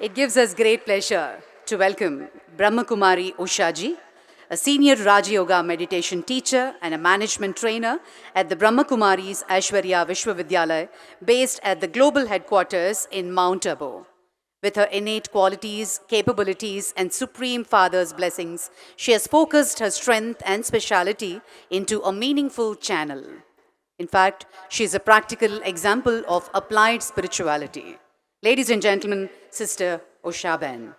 It gives us great pleasure to welcome Brahmakumari Ushaji, a senior Raja Yoga meditation teacher and a management trainer at the Brahmakumari's Aishwarya Vishwavidyalaya, based at the global headquarters in Mount Abu. With her innate qualities, capabilities, and Supreme Father's blessings, she has focused her strength and speciality into a meaningful channel. In fact, she is a practical example of applied spirituality. Ladies and gentlemen, Sister Usha Ben.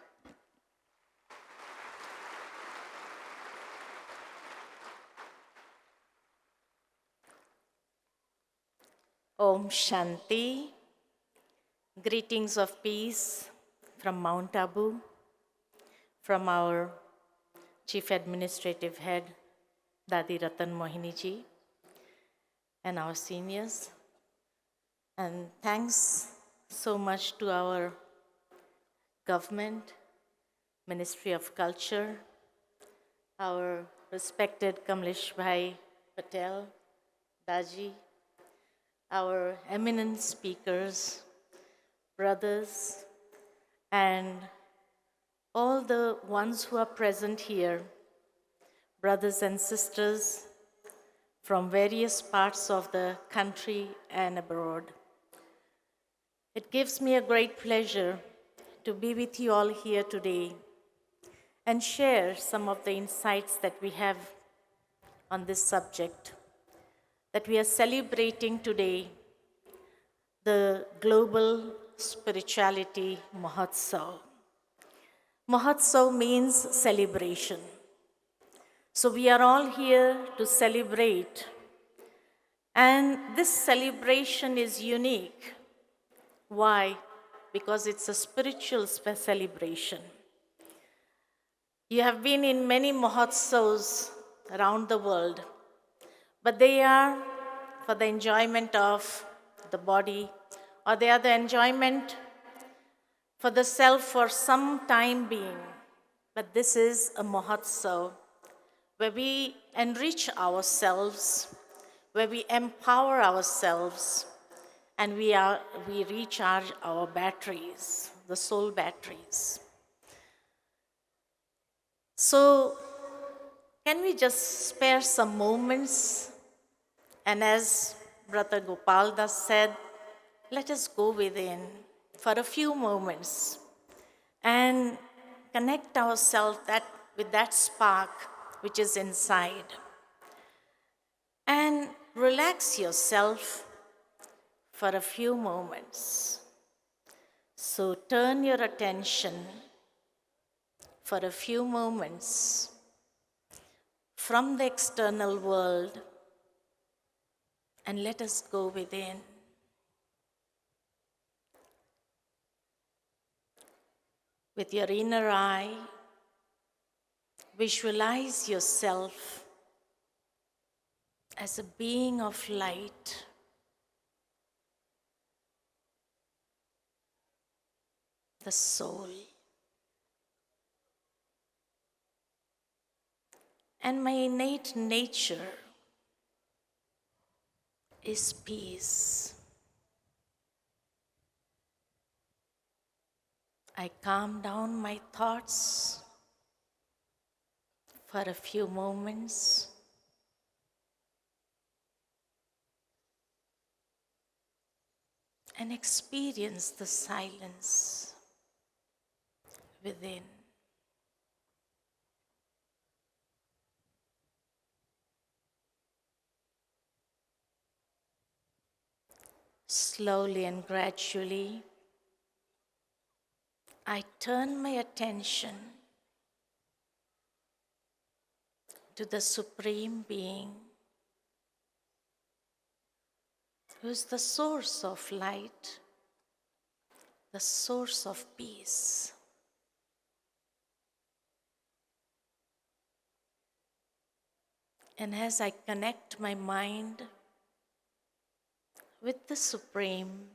Om Shanti. Greetings of peace from Mount Abu, from our Chief Administrative Head, Dadi Ratan Mohini ji, and our seniors. And thanks so much to our government, Ministry of Culture, our respected Kamlesh Bhai Patel, Daji, our eminent speakers, brothers, and all the ones who are present here, brothers and sisters from various parts of the country and abroad. It gives me a great pleasure to be with you all here today and share some of the insights that we have on this subject that we are celebrating today, the Global Spirituality Mahotsav. Mahotsav means celebration. So we are all here to celebrate. And this celebration is unique. Why? Because it's a spiritual celebration. You have been in many Mahotsavs around the world, but they are for the enjoyment of the body, or they are the enjoyment for the self for some time being. But this is a Mahotsav where we enrich ourselves, where we empower ourselves, and we recharge our batteries, the soul batteries. So, can we just spare some moments? And as Brother Gopal Das said, let us go within for a few moments and connect ourselves with that spark which is inside. And relax yourself for a few moments. So turn your attention for a few moments from the external world and let us go within. With your inner eye, visualize yourself as a being of light. The soul. And my innate nature is peace. I calm down my thoughts for a few moments. And experience the silence within. Slowly and gradually, I turn my attention to the Supreme Being, who is the source of light, the source of peace. And as I connect my mind with the Supreme,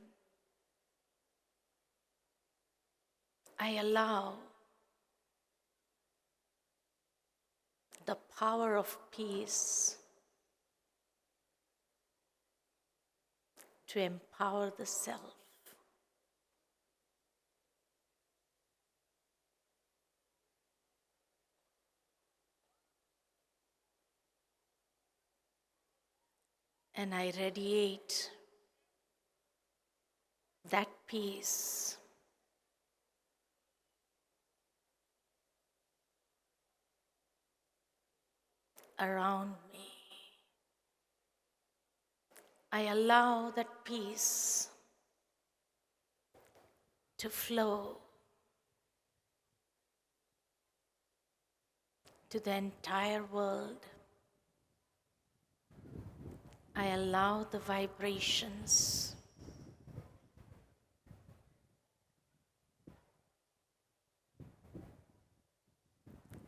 I allow the power of peace to empower the self. and I radiate that peace around me. I allow that peace to flow to the entire world. I allow the vibrations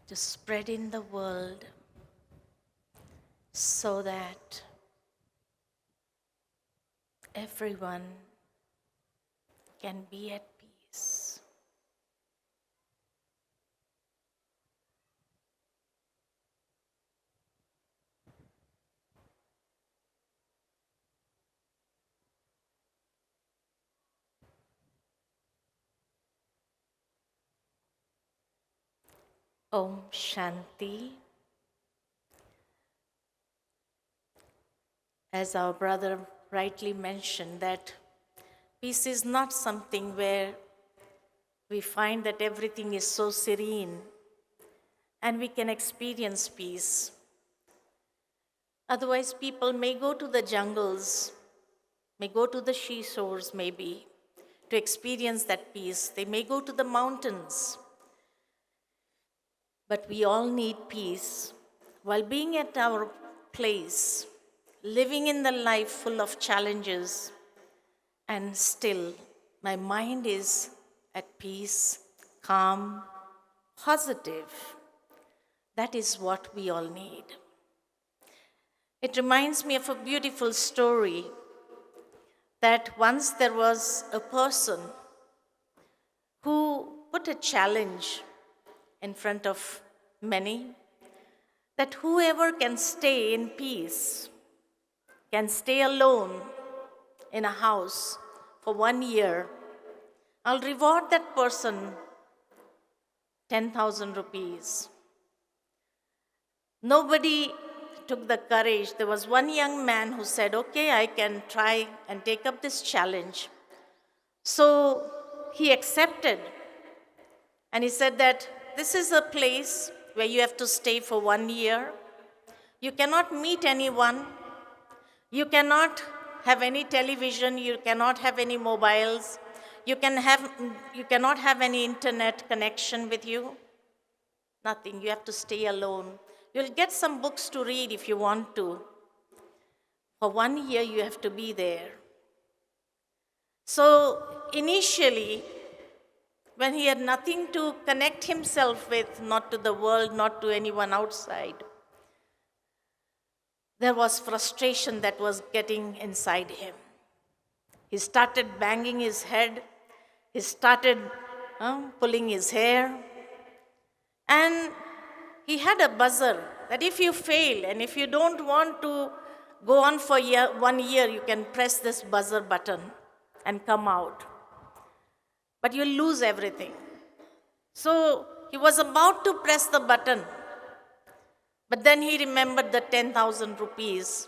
to spread in the world so that everyone can be at peace. Om Shanti. As our brother rightly mentioned, that peace is not something where we find that everything is so serene and we can experience peace. Otherwise, people may go to the jungles, may go to the seashores maybe to experience that peace. They may go to the mountains. But we all need peace while being at our place, living in the life full of challenges, and still my mind is at peace, calm, positive. That is what we all need. It reminds me of a beautiful story that once there was a person who put a challenge in front of many, that whoever can stay in peace, can stay alone in a house for 1 year, I'll reward that person 10,000 rupees. Nobody took the courage. There was one young man who said, okay, I can try and take up this challenge. So he accepted. And he said that this is a place where you have to stay for 1 year. You cannot meet anyone. You cannot have any television. You cannot have any mobiles. You cannot have any internet connection with you. Nothing. You have to stay alone. You'll get some books to read if you want to. For 1 year, you have to be there. So initially, when he had nothing to connect himself with, not to the world, not to anyone outside, there was frustration that was getting inside him. He started banging his head. He started pulling his hair. And he had a buzzer that if you fail and if you don't want to go on for 1 year, you can press this buzzer button and come out. But you'll lose everything. So he was about to press the button, but then he remembered the 10,000 rupees,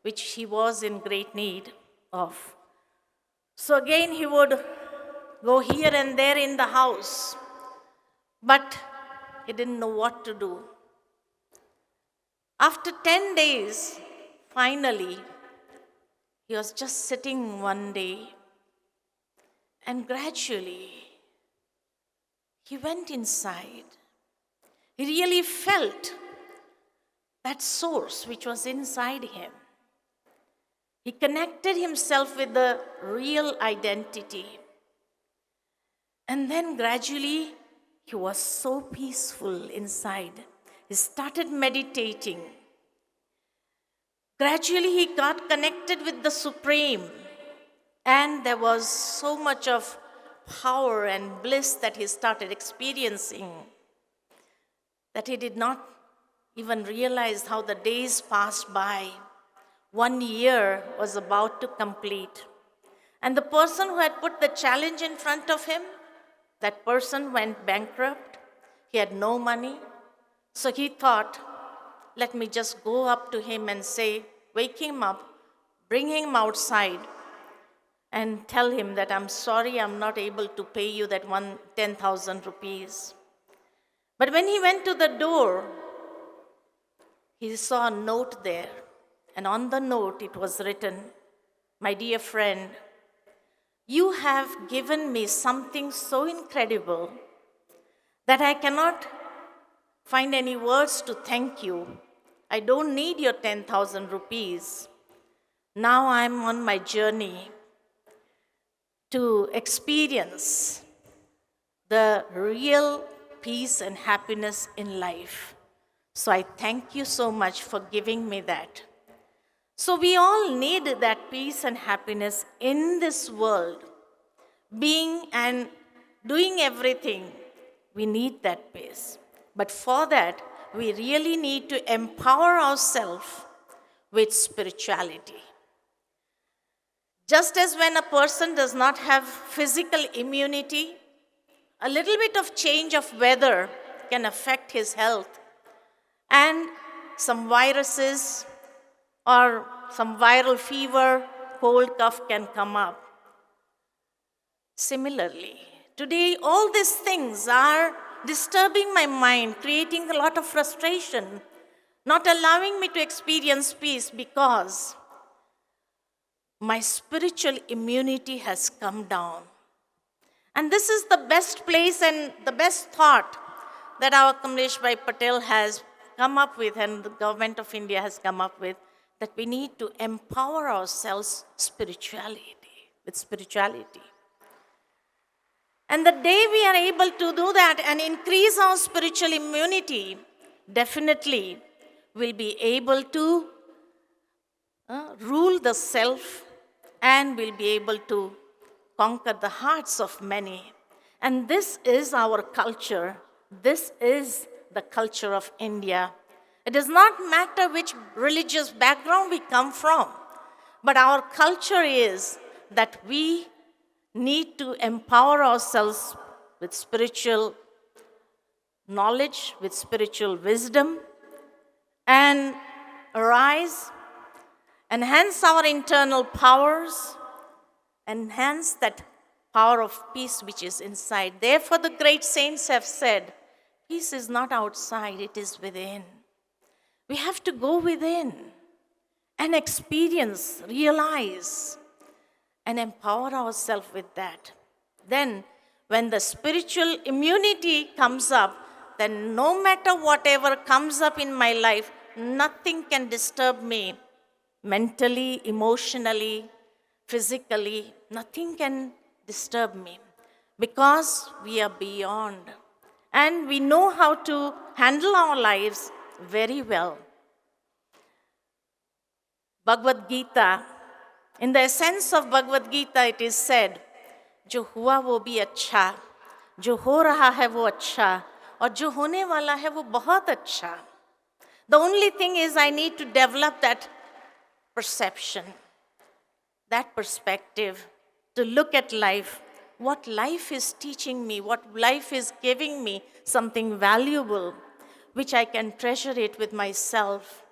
which he was in great need of. So again, he would go here and there in the house, but he didn't know what to do. After 10 days, finally, he was just sitting one day, and gradually, he went inside. He really felt that source which was inside him. He connected himself with the real identity. And then gradually, he was so peaceful inside. He started meditating. Gradually, he got connected with the Supreme. And there was so much of power and bliss that he started experiencing that he did not even realize how the days passed by. 1 year was about to complete. And the person who had put the challenge in front of him, that person went bankrupt. He had no money. So he thought, let me just go up to him and say, wake him up, bring him outside, and tell him that I'm sorry, I'm not able to pay you that 10,000 rupees. But when he went to the door, he saw a note there. And on the note, it was written, "My dear friend, you have given me something so incredible that I cannot find any words to thank you. I don't need your 10,000 rupees. Now I'm on my journey to experience the real peace and happiness in life. So I thank you so much for giving me that." So we all need that peace and happiness in this world. Being and doing everything, we need that peace. But for that, we really need to empower ourselves with spirituality. Just as when a person does not have physical immunity, a little bit of change of weather can affect his health, and some viruses or some viral fever, cold cough can come up. Similarly, today all these things are disturbing my mind, creating a lot of frustration, not allowing me to experience peace because my spiritual immunity has come down. And this is the best place and the best thought that our Kamlesh Bhai Patel has come up with and the government of India has come up with, that we need to empower ourselves with spirituality. And the day we are able to do that and increase our spiritual immunity, definitely we'll be able to rule the self and we'll be able to conquer the hearts of many. And this is our culture. This is the culture of India. It does not matter which religious background we come from, but our culture is that we need to empower ourselves with spiritual knowledge, with spiritual wisdom, and arise, enhance our internal powers, enhance that power of peace which is inside. Therefore, the great saints have said, peace is not outside, it is within. We have to go within and experience, realize, and empower ourselves with that. Then, when the spiritual immunity comes up, then no matter whatever comes up in my life, nothing can disturb me mentally, emotionally, physically. Nothing can disturb me because we are beyond. And we know how to handle our lives very well. Bhagavad Gita, in the essence of Bhagavad Gita, it is said, जो हुआ वो भी अच्छा, जो हो रहा है वो अच्छा, और जो होने वाला है वो बहुत अच्छा. The only thing is I need to develop that perception, that perspective, to look at life, what life is teaching me, what life is giving me, something valuable, which I can treasure it with myself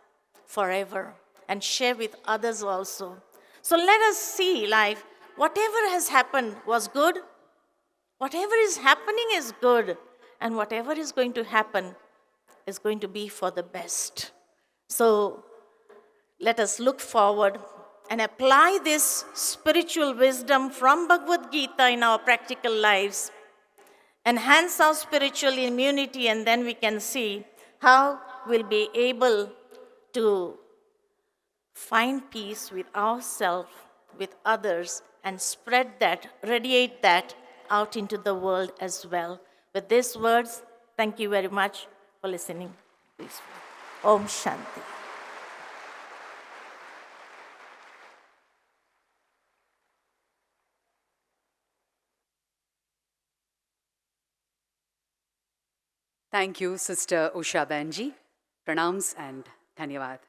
forever and share with others also. So let us see life. Whatever has happened was good. Whatever is happening is good. And whatever is going to happen is going to be for the best. So let us look forward and apply this spiritual wisdom from Bhagavad Gita in our practical lives. Enhance our spiritual immunity, and then we can see how we'll be able to find peace with ourselves, with others, and spread that, radiate that out into the world as well. With these words, thank you very much for listening. Please. Om Shanti. Thank you, Sister Usha Banji. Pranams and Dhanyavad.